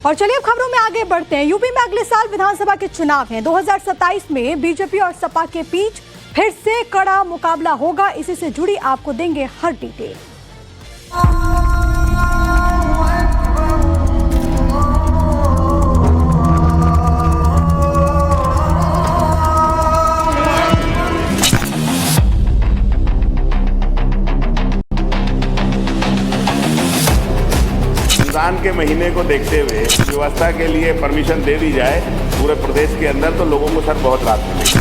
और चलिए अब खबरों में आगे बढ़ते हैं। यूपी में अगले साल विधानसभा के चुनाव हैं। 2027 में बीजेपी और सपा के बीच फिर से कड़ा मुकाबला होगा। इसी से जुड़ी आपको देंगे हर डिटेल। रमजान के महीने को देखते हुए व्यवस्था के लिए परमिशन दे दी जाए पूरे प्रदेश के अंदर, तो लोगों को सर बहुत राहत मिलेगी।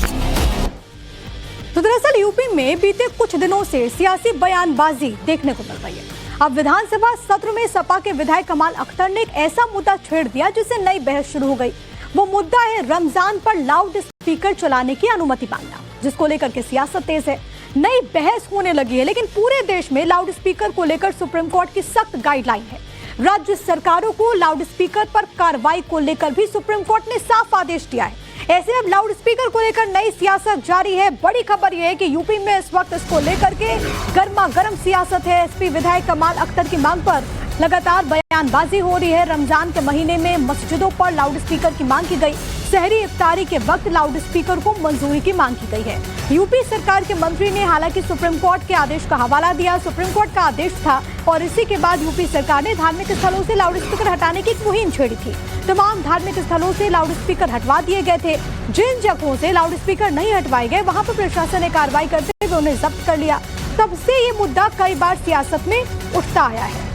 तो दरअसल यूपी में बीते कुछ दिनों से सियासी बयानबाजी देखने को मिल रही है। अब विधानसभा सत्र में सपा के विधायक कमाल अख्तर ने एक ऐसा मुद्दा छेड़ दिया जिससे नई बहस शुरू हो गई। वो मुद्दा है रमजान पर लाउड स्पीकर चलाने की अनुमति मांगना, जिसको लेकर के सियासत तेज है। नई बहस होने लगी है, लेकिन पूरे देश में लाउड स्पीकर को लेकर सुप्रीम कोर्ट की सख्त गाइडलाइन है। राज्य सरकारों को लाउड स्पीकर पर कार्रवाई को लेकर भी सुप्रीम कोर्ट ने साफ आदेश दिया है। ऐसे में अब लाउड स्पीकर को लेकर नई सियासत जारी है। बड़ी खबर यह है कि यूपी में इस वक्त इसको लेकर के गर्मा गर्म सियासत है। एसपी विधायक कमाल अख्तर की मांग पर लगातार बयानबाजी हो रही है। रमजान के महीने में मस्जिदों पर लाउड स्पीकर की मांग की गई। सहरी इफ्तारी के वक्त लाउड स्पीकर को मंजूरी की मांग की गई है। यूपी सरकार के मंत्री ने हालांकि सुप्रीम कोर्ट के आदेश का हवाला दिया। सुप्रीम कोर्ट का आदेश था और इसी के बाद यूपी सरकार ने धार्मिक स्थलों से लाउड स्पीकर हटाने की मुहिम छेड़ी थी। तमाम धार्मिक स्थलों से लाउड स्पीकर हटवा दिए गए थे। जिन जगहों से लाउड स्पीकर नहीं हटवाए गए वहां पर प्रशासन ने कार्रवाई करते हुए उन्हें जब्त कर लिया। तब से ये मुद्दा कई बार सियासत में उठता आया है।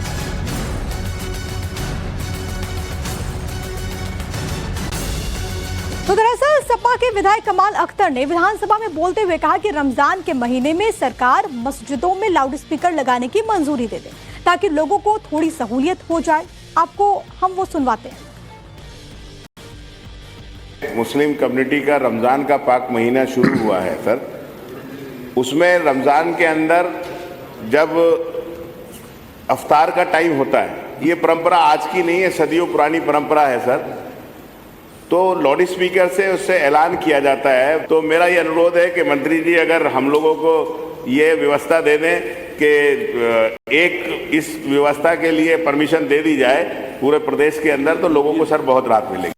तो दरअसल सपा के विधायक कमाल अख्तर ने विधानसभा में बोलते हुए कहा कि रमजान के महीने में सरकार मस्जिदों में लाउड स्पीकर लगाने की मंजूरी दे दे ताकि लोगों को थोड़ी सहूलियत हो जाए। आपको हम वो सुनवाते हैं। मुस्लिम कम्युनिटी का रमजान का पाक महीना शुरू हुआ है सर। उसमें रमजान के अंदर जब अफ्तार का टाइम होता है, ये परंपरा आज की नहीं है, सदियों पुरानी परंपरा है सर। तो लाउड स्पीकर से उससे ऐलान किया जाता है। तो मेरा ये अनुरोध है कि मंत्री जी अगर हम लोगों को ये व्यवस्था दे दें कि एक इस व्यवस्था के लिए परमिशन दे दी जाए पूरे प्रदेश के अंदर, तो लोगों को सर बहुत राहत मिलेगी।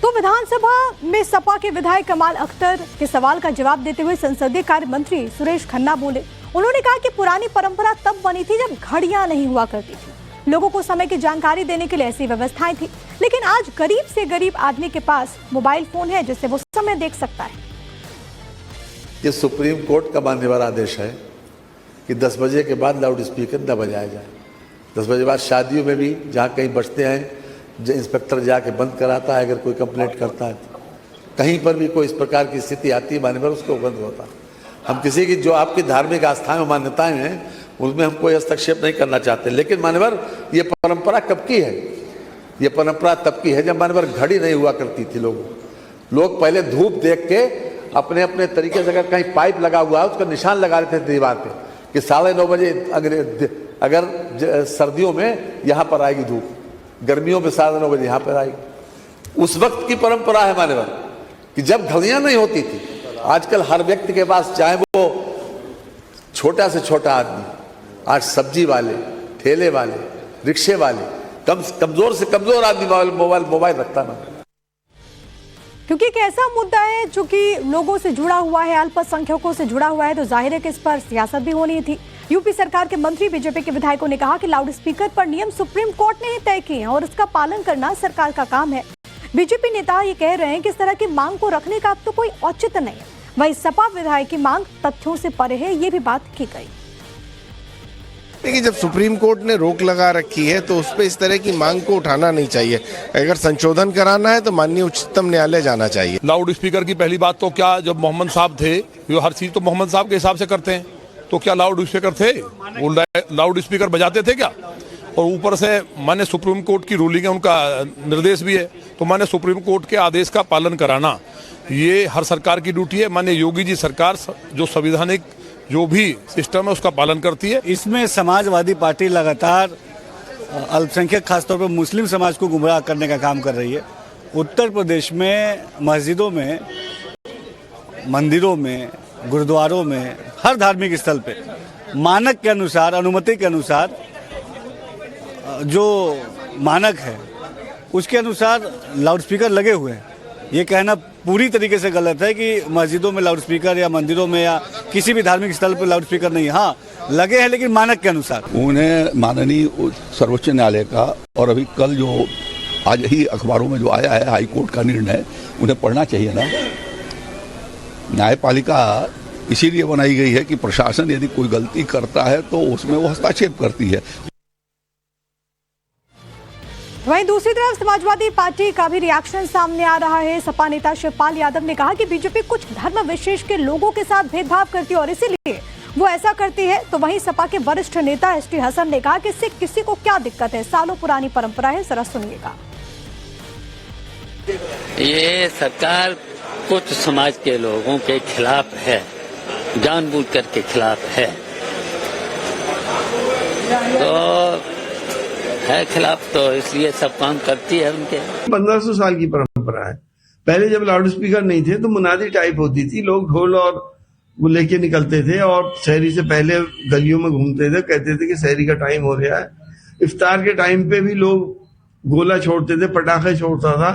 तो विधानसभा में सपा के विधायक कमाल अख्तर के सवाल का जवाब देते हुए संसदीय कार्य मंत्री सुरेश खन्ना बोले। उन्होंने कहा कि पुरानी परंपरा तब बनी थी जब घड़ियां नहीं हुआ करती थी। लोगों को समय की जानकारी देने के लिए ऐसी व्यवस्थाएं थी, लेकिन आज गरीब से गरीब आदमी के पास मोबाइल फोन है जिससे वो समय देख सकता है। ये सुप्रीम कोर्ट का मानने वाला आदेश है कि 10 बजे के बाद लाउड स्पीकर न बजाया जाए। 10 बजे बाद शादियों में भी जहाँ कहीं बजते हैं, इंस्पेक्टर जाके बंद कराता है। अगर कोई कंप्लेंट करता है तो कहीं पर भी कोई इस प्रकार की स्थिति आती है मान्यवर, उसको बंद होता है। हम किसी की जो आपकी धार्मिक आस्थाएं मान्यताएं हैं उसमें हम कोई हस्तक्षेप नहीं करना चाहते, लेकिन मान्यवर ये परंपरा कब की है? ये परंपरा तब की है जब मान्यवर घड़ी नहीं हुआ करती थी। लोग पहले धूप देख के अपने अपने तरीके से, अगर कहीं पाइप लगा हुआ है उसका निशान लगा लेते थे दीवार पे कि 9:30 बजे अगर सर्दियों में यहाँ पर आएगी धूप, गर्मियों में 9:30 बजे यहाँ पर आएगी। उस वक्त की परंपरा है मान्यवर कि जब घड़ियां नहीं होती थी। आजकल हर व्यक्ति के पास, चाहे वो छोटा से छोटा आदमी, आज सब्जी वाले, ठेले वाले, रिक्शे वाले, कमजोर से कमजोर आदमी मोबाइल रखता ना। क्योंकि एक ऐसा मुद्दा है जो कि लोगों से जुड़ा हुआ है, अल्पसंख्यकों से जुड़ा हुआ है, तो जाहिर है कि इस पर सियासत भी होनी थी। यूपी सरकार के मंत्री बीजेपी के विधायकों ने कहा कि लाउड स्पीकर पर नियम सुप्रीम कोर्ट ने ही तय किए हैं और उसका पालन करना सरकार का काम है। बीजेपी नेता ये कह रहे हैं कि इस तरह की मांग को रखने का अब तो कोई औचित्य नहीं है। वहीं सपा विधायक की मांग तथ्यों से परे है, ये भी बात की गई। देखिए, जब सुप्रीम कोर्ट ने रोक लगा रखी है तो उस पर इस तरह की मांग को उठाना नहीं चाहिए। अगर संशोधन कराना है तो माननीय उच्चतम न्यायालय जाना चाहिए। लाउड स्पीकर की पहली बात तो क्या, जब मोहम्मद साहब थे, वो हर चीज तो मोहम्मद साहब के हिसाब से करते हैं, तो क्या लाउड स्पीकर थे? वो लाउड स्पीकर बजाते थे क्या? और ऊपर से माने सुप्रीम कोर्ट की रूलिंग है, उनका निर्देश भी है, तो माने सुप्रीम कोर्ट के आदेश का पालन कराना ये हर सरकार की ड्यूटी है। माने योगी जी सरकार जो संवैधानिक जो भी सिस्टम है उसका पालन करती है। इसमें समाजवादी पार्टी लगातार अल्पसंख्यक खासतौर पर मुस्लिम समाज को गुमराह करने का काम कर रही है। उत्तर प्रदेश में मस्जिदों में, मंदिरों में, गुरुद्वारों में, हर धार्मिक स्थल पे मानक के अनुसार, अनुमति के अनुसार जो मानक है उसके अनुसार लाउडस्पीकर लगे हुए हैं। ये कहना पूरी तरीके से गलत है कि मस्जिदों में लाउडस्पीकर या मंदिरों में या किसी भी धार्मिक स्थल पर लाउडस्पीकर नहीं है। हाँ लगे हैं, लेकिन मानक के अनुसार। उन्हें माननीय सर्वोच्च न्यायालय का और अभी कल जो आज ही अखबारों में जो आया है हाई कोर्ट का निर्णय, उन्हें पढ़ना चाहिए ना। न्यायपालिका इसीलिए बनाई गई है कि प्रशासन यदि कोई गलती करता है तो उसमें वो हस्तक्षेप करती है। वहीं दूसरी तरफ समाजवादी पार्टी का भी रिएक्शन सामने आ रहा है। सपा नेता शिवपाल यादव ने कहा कि बीजेपी कुछ धर्म विशेष के लोगों के साथ भेदभाव करती है और इसीलिए वो ऐसा करती है। तो वहीं सपा के वरिष्ठ नेता एसटी हसन ने कहा कि इससे किसी को क्या दिक्कत है, सालों पुरानी परंपरा है। जरा सुनिएगा। ये सरकार कुछ समाज के लोगों के खिलाफ है, जानबूझकर के खिलाफ है, तो है खिलाफ, तो इसलिए सब काम करती है उनके। 1500 साल की परंपरा है। पहले जब लाउड स्पीकर नहीं थे तो मुनादी टाइप होती थी, लोग ढोल और वो लेके निकलते थे और शहरी से पहले गलियों में घूमते थे, कहते थे कि शहरी का टाइम हो गया है। इफ्तार के टाइम पे भी लोग गोला छोड़ते थे, पटाखे छोड़ता था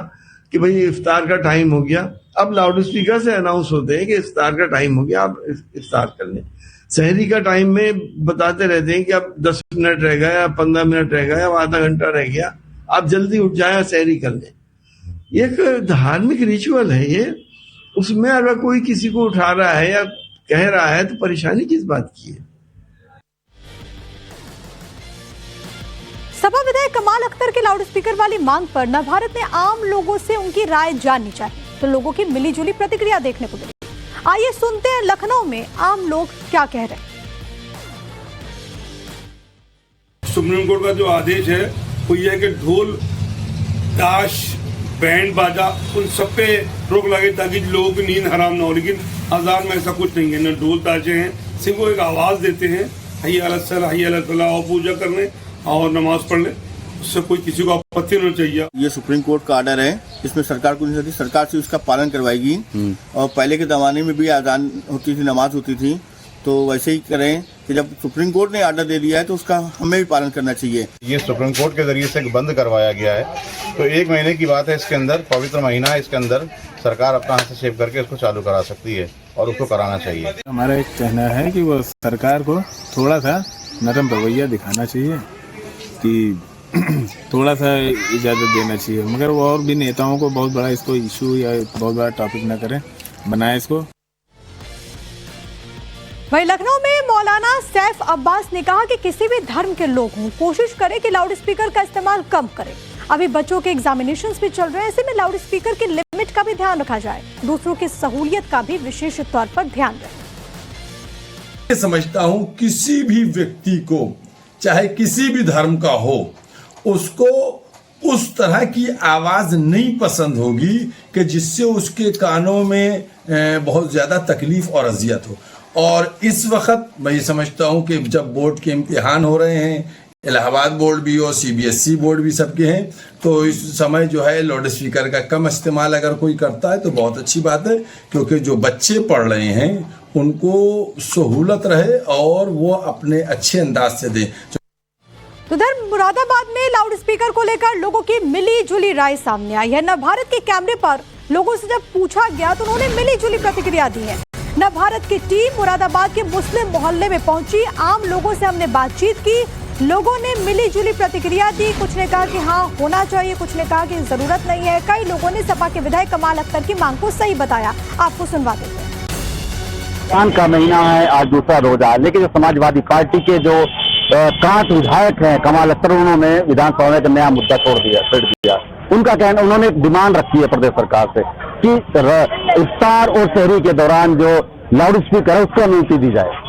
कि भाई इफ्तार का टाइम हो गया। अब लाउड स्पीकर से अनाउंस होते हैं कि इफ्तार का टाइम हो गया, आप इफ्तार कर लें। शहरी का टाइम में बताते रहते हैं कि अब 10 मिनट रह गया या 15 मिनट रह गया या आधा घंटा रह गया, आप जल्दी उठ जाए और शहरी कर लें। एक धार्मिक रिचुअल है ये, उसमें अगर कोई किसी को उठा रहा है या कह रहा है तो परेशानी किस बात की है। सपा विधायक कमाल अख्तर के लाउडस्पीकर वाली मांग पर नवभारत ने आम लोगों से उनकी राय जाननी चाहिए, तो लोगों की मिलीजुली प्रतिक्रिया देखने को मिली। आइए सुनते हैं लखनऊ में आम लोग क्या कह रहे हैं। सुप्रीम कोर्ट का जो आदेश है वो ये है कि ढोल, ताश, बैंड बाजा उन सब पे रोक लगे ताकि लोगों की नींद हराम ना हो। लेकिन अजान में ऐसा कुछ नहीं है, न ढोल ताशे हैं, सिर्फ वो एक आवाज देते हैं, हय्या अलल सलाह, हय्या अलल फलाह, और पूजा करने और नमाज पढ़ने, उससे कोई किसी को आपत्ति नहीं चाहिए। ये सुप्रीम कोर्ट का ऑर्डर है, इसमें सरकार को नहीं सकती, सरकार से उसका पालन करवाएगी। और पहले के जमाने में भी अजान होती थी, नमाज होती थी, तो वैसे ही करें कि जब सुप्रीम कोर्ट ने ऑर्डर दे दिया है तो उसका हमें भी पालन करना चाहिए। ये सुप्रीम कोर्ट के जरिए से बंद करवाया गया है, तो 1 महीने की बात है। इसके अंदर पवित्र महीना है, इसके अंदर सरकार अपना हस्तक्षेप करके इसको चालू करा सकती है और उसको कराना चाहिए। हमारा एक कहना है कि वो सरकार को थोड़ा सा नरम रवैया दिखाना चाहिए कि थोड़ा सा इजाज़त देना चाहिए, मगर वो और भी नेताओं को बहुत बड़ा इसको इशू या बहुत बड़ा टॉपिक ना करें, बनाए इसको। वहीं लखनऊ में मौलाना सैफ अब्बास ने कहा कि किसी भी धर्म के लोग हों, कोशिश करें कि लाउडस्पीकर का इस्तेमाल कम करें। अभी बच्चों के एग्जामिनेशंस भी चल रहे हैं, ऐसे में लाउडस्पीकर की लिमिट का भी ध्यान रखा जाए, दूसरों की सहूलियत का भी विशेष तौर पर ध्यान रखें। समझता हूं किसी भी व्यक्ति को, चाहे किसी भी धर्म का हो, उसको उस तरह की आवाज नहीं पसंद होगी कि जिससे उसके कानों में बहुत ज्यादा तकलीफ और अजियत हो। और इस वक्त मैं ये समझता हूं कि जब बोर्ड के इम्तिहान हो रहे हैं, इलाहाबाद बोर्ड भी और CBSE बोर्ड भी सबके हैं, तो इस समय जो है लाउड स्पीकर का कम इस्तेमाल अगर कोई करता है तो बहुत अच्छी बात है, क्योंकि जो बच्चे पढ़ रहे हैं उनको सहूलत रहे और वो अपने अच्छे अंदाज से दें। तो उधर मुरादाबाद में लाउडस्पीकर को लेकर लोगों की मिली जुली राय सामने आई है। नवभारत के कैमरे पर लोगों से जब पूछा गया तो उन्होंने मिली जुली प्रतिक्रिया दी है। नवभारत की टीम मुरादाबाद के मुस्लिम मोहल्ले में पहुंची, आम लोगों से हमने बातचीत की, लोगों ने मिली जुली प्रतिक्रिया दी। कुछ ने कहा कि हाँ होना चाहिए, कुछ ने कहा कि जरूरत नहीं है। कई लोगों ने सपा के विधायक कमाल अख्तर की मांग को सही बताया। आपको सुनवा देते हैं। रमजान का महीना है, आज दूसरा रोजा है, लेकिन जो समाजवादी पार्टी के जो कांट विधायक हैं कमाल अख्तर, उन्होंने विधानसभा में एक नया मुद्दा छेड़ दिया। उनका कहना, उन्होंने एक डिमांड रखी है प्रदेश सरकार से कि इफ्तार और सहरी के दौरान जो लाउड स्पीकर है उसको अनुमति दी जाए।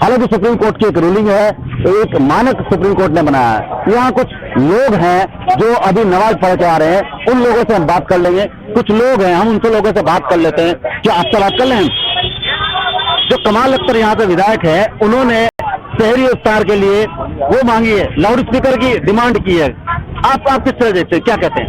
हालांकि सुप्रीम कोर्ट की एक रूलिंग है, एक मानक सुप्रीम कोर्ट ने बनाया है। यहाँ कुछ लोग हैं जो अभी नमाज पढ़ के आ रहे हैं, उन लोगों से हम बात कर लेंगे। कुछ लोग हैं, हम उनसे लोगों से बात कर लेते हैं। क्या आपसे बात कर लें? जो कमाल अख्तर यहाँ पे विधायक है, उन्होंने शहरी इफ्तार के लिए वो मांगी है, लाउड स्पीकर की डिमांड की है। आप किस तरह देखते हैं, क्या कहते हैं?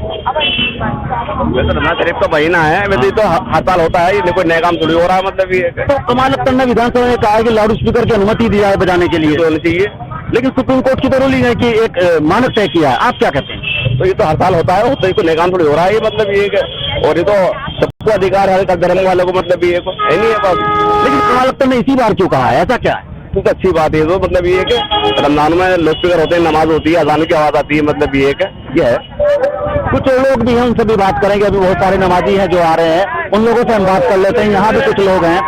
वैसे रमजान शरीफ का महीना है, वैसे तो हर साल होता है, ये कोई नया काम थोड़ी हो रहा है। मतलब ये तो कमाल अख्तर ने विधानसभा में कहा है कि लाउड स्पीकर की अनुमति दी जाए बजाने के लिए, होनी चाहिए, लेकिन सुप्रीम कोर्ट की तो रूलिंग है कि एक मानक तय किया है। आप क्या कहते हैं? तो ये तो हर साल होता है, तो कोई नया काम थोड़ी हो रहा है ये, मतलब ये और ये तो सबको अधिकार है, हर धर्म वालों को, मतलब ये तो है नहीं है बात। लेकिन कमाल अख्तर ने इसी बार क्यों कहा है, ऐसा क्या है? तो अच्छी बात है, तो मतलब ये है कि रमजान में लोग स्पीकर होते हैं, नमाज होती है, अजान की आवाज आती है, मतलब ये है कि ये है। कुछ लोग भी हैं, उनसे भी बात करेंगे। अभी बहुत सारे नमाजी हैं जो आ रहे हैं, उन लोगों से हम बात कर लेते हैं। यहाँ भी कुछ लोग हैं,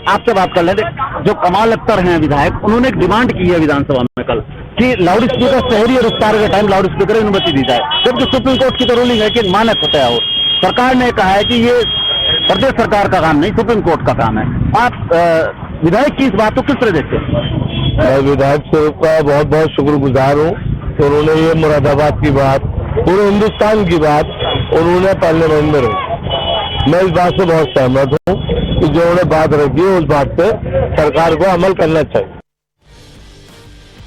आपसे बात कर लेते। जो कमाल अख्तर हैं विधायक, उन्होंने एक डिमांड की है विधानसभा में कल कि लाउड स्पीकर शहरी और इफ्तार के टाइम लाउड स्पीकर अनुमति दी जाए, जबकि सुप्रीम कोर्ट की तो रूलिंग है कि मानक होता है। वो सरकार ने कहा है कि ये प्रदेश सरकार का काम नहीं, सुप्रीम कोर्ट का काम है। आप विधायक की इस बात को किस तरह देखते हैं? मैं विधायक साहब का बहुत बहुत शुक्रगुजार हूँ कि उन्होंने ये मुरादाबाद की बात, पूरे हिंदुस्तान की बात उन्होंने पार्लियामेंट में रखी। मैं इस बात से बहुत सहमत हूँ कि जो उन्होंने बात रखी है उस बात पे सरकार को अमल करना चाहिए।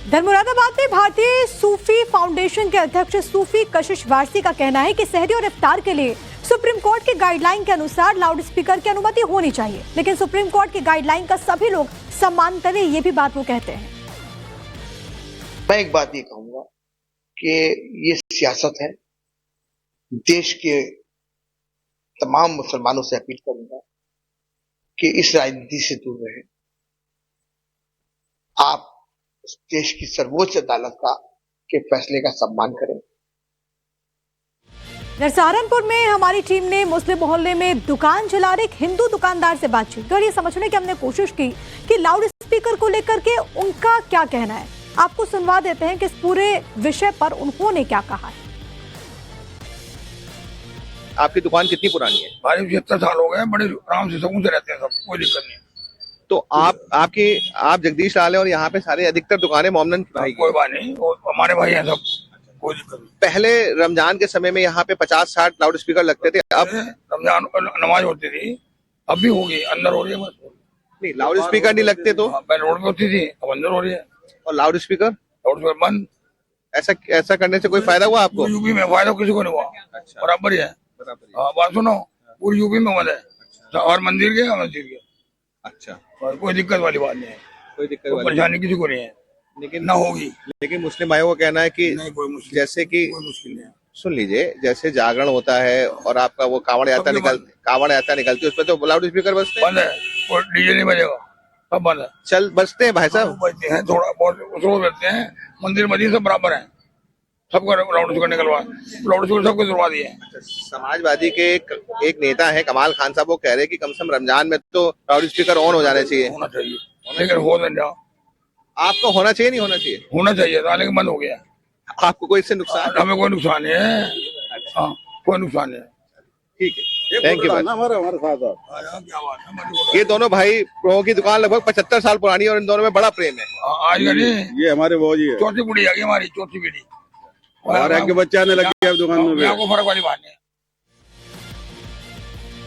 इधर मुरादाबाद में भारतीय सूफी फाउंडेशन के अध्यक्ष सूफी कशिश वारसी का कहना है कि सहरी और इफ्तार के लिए सुप्रीम कोर्ट की गाइडलाइन के अनुसार लाउड स्पीकर की अनुमति होनी चाहिए, लेकिन सुप्रीम कोर्ट की गाइडलाइन का सभी लोग सम्मान करें, ये भी बात वो कहते हैं। मैं एक बात ये कहूंगा कि ये सियासत है। देश के तमाम मुसलमानों से अपील करूंगा कि इस राजनीति से दूर रहें। आप देश की सर्वोच्च अदालत के फैसले का सम्मान करें। सहारनपुर में हमारी टीम ने मुस्लिम मोहल्ले में दुकान चला रहे एक हिंदू दुकानदार से बातचीत की और ये समझने की हमने कोशिश की कि लाउड स्पीकर को लेकर के उनका क्या कहना है। आपको सुनवा देते हैं कि इस पूरे विषय पर उन्होंने क्या कहा है। आपकी दुकान कितनी पुरानी है? हमारे 75 साल हो गए, बड़े आराम से सुकून से रहते हैं, सब कोई दिक्कत नहीं। तो आप जगदीश लाल हैं और यहाँ पे सारे अधिकतर दुकानें मोमनन भाई, कोई बात नहीं, हमारे भाई हैं सब, कोई दिक्कत नहीं। पहले रमजान के समय में यहाँ पे 50-60 लाउड स्पीकर लगते थे, अब रमजान नमाज होती थी, अब भी होगी, अंदर हो रही है। नहीं, लाउड स्पीकर नहीं लगते तो पहले रोड में होती थी, अब अंदर हो रही है। और लाउड स्पीकर बंद। ऐसा करने से कोई फायदा हुआ आपको? यूपी में फायदा किसी को नहीं हुआ, बराबर ही है। बात सुनो, पूरी यूपी में बंद है, और मंदिर के अच्छा, कोई दिक्कत वाली बात नहीं है, कोई दिक्कत कोई परेशानी किसी को नहीं है, लेकिन ना होगी। लेकिन मुस्लिम भाइयों का कहना है कि जैसे कि सुन लीजिए, जैसे जागरण होता है और आपका वो कावड़ यात्रा निकलती है, उस पर तो लाउड स्पीकर बजते बंद है, कोई डीजे नहीं बजेगा, सब बंद है। चल बजते हैं भाई साहब, बजते हैं, थोड़ा बहुत रोज बजते हैं, मंदिर मस्जिद सब बराबर है, सबको लाउड स्पीकर निकलवा, लाउड स्पीकर सबको दिलवा दिए। समाजवादी के एक नेता है कमाल खान साहब, वो कह रहे हैं कि कम से कम रमजान में तो लाउड स्पीकर ऑन हो जाने चाहिए। होना चाहिए, लेकिन हो नहीं रहा। आपको होना चाहिए, नहीं होना चाहिए? होना चाहिए था, लेकिन बंद हो गया। आपको कोई इससे नुकसान? हमें कोई नुकसान नहीं है, हाँ, कोई नुकसान नहीं है। ठीक है, थैंक यू भाई। हमारे साथ ये दोनों भाई की दुकान लगभग 75 साल पुरानी है और इन दोनों में बड़ा प्रेम है। आज ये हमारे वो जी है, चौथी पीढ़ी आ गई हमारी, चौथी पीढ़ी, और आगे बच्चा आने लग गया दुकान में। आपको फर्क वाली बात नहीं।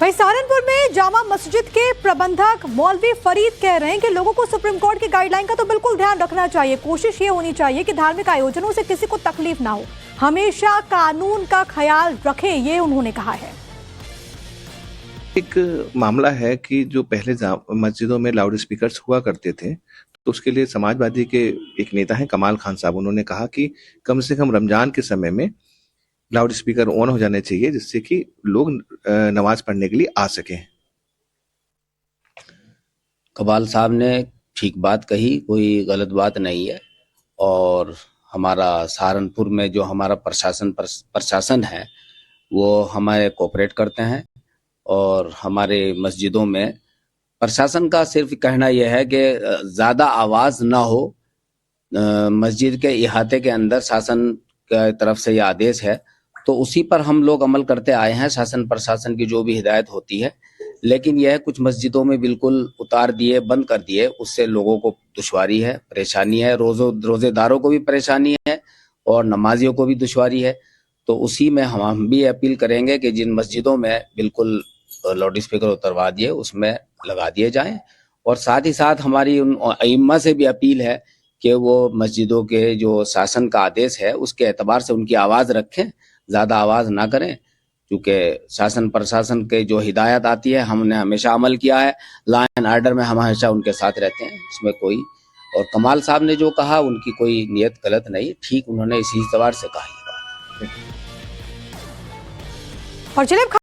वहीं सहारनपुर में जामा मस्जिद के प्रबंधक मौलवी फरीद कह रहे हैं कि लोगों को सुप्रीम कोर्ट की गाइडलाइन का तो बिल्कुल ध्यान रखना चाहिए। कोशिश ये होनी चाहिए कि धार्मिक आयोजनों से किसी को तकलीफ ना हो, हमेशा कानून का ख्याल रखें, ये उन्होंने कहा है। एक मामला है कि जो पहले मस्जिदों में लाउड स्पीकर्स हुआ करते थे, तो उसके लिए समाजवादी के एक नेता हैं कमाल खान साहब, उन्होंने कहा कि कम से कम रमजान के समय में लाउड स्पीकर ऑन हो जाने चाहिए, जिससे कि लोग नमाज पढ़ने के लिए आ सकें। कमाल साहब ने ठीक बात कही, कोई गलत बात नहीं है। और हमारा सहारनपुर में जो हमारा प्रशासन है वो हमारे कोऑपरेट करते हैं, और हमारे मस्जिदों में प्रशासन का सिर्फ कहना यह है कि ज़्यादा आवाज़ ना हो। मस्जिद के इहाते के अंदर शासन की तरफ से यह आदेश है, तो उसी पर हम लोग अमल करते आए हैं, शासन प्रशासन की जो भी हिदायत होती है। लेकिन यह कुछ मस्जिदों में बिल्कुल उतार दिए, बंद कर दिए, उससे लोगों को दुश्वारी है, परेशानी है, रोज़ेदारों को भी परेशानी है और नमाजियों को भी दुश्वारी है। तो उसी में हम भी अपील करेंगे कि जिन मस्जिदों में बिल्कुल लाउड स्पीकर उतरवा दिए उसमें लगा दिए जाएं। और साथ ही साथ हमारी उन अइम्मा से भी अपील है कि वो मस्जिदों के जो शासन का आदेश है उसके एतबार से उनकी आवाज़ रखें, ज़्यादा आवाज़ ना करें, क्योंकि शासन प्रशासन के जो हिदायत आती है हमने हमेशा अमल किया है। लॉ एंड ऑर्डर में हम हमेशा उनके साथ रहते हैं, इसमें कोई और कमाल साहब ने जो कहा उनकी कोई नियत गलत नहीं, ठीक उन्होंने इसी एतबार से कहा। और चलिए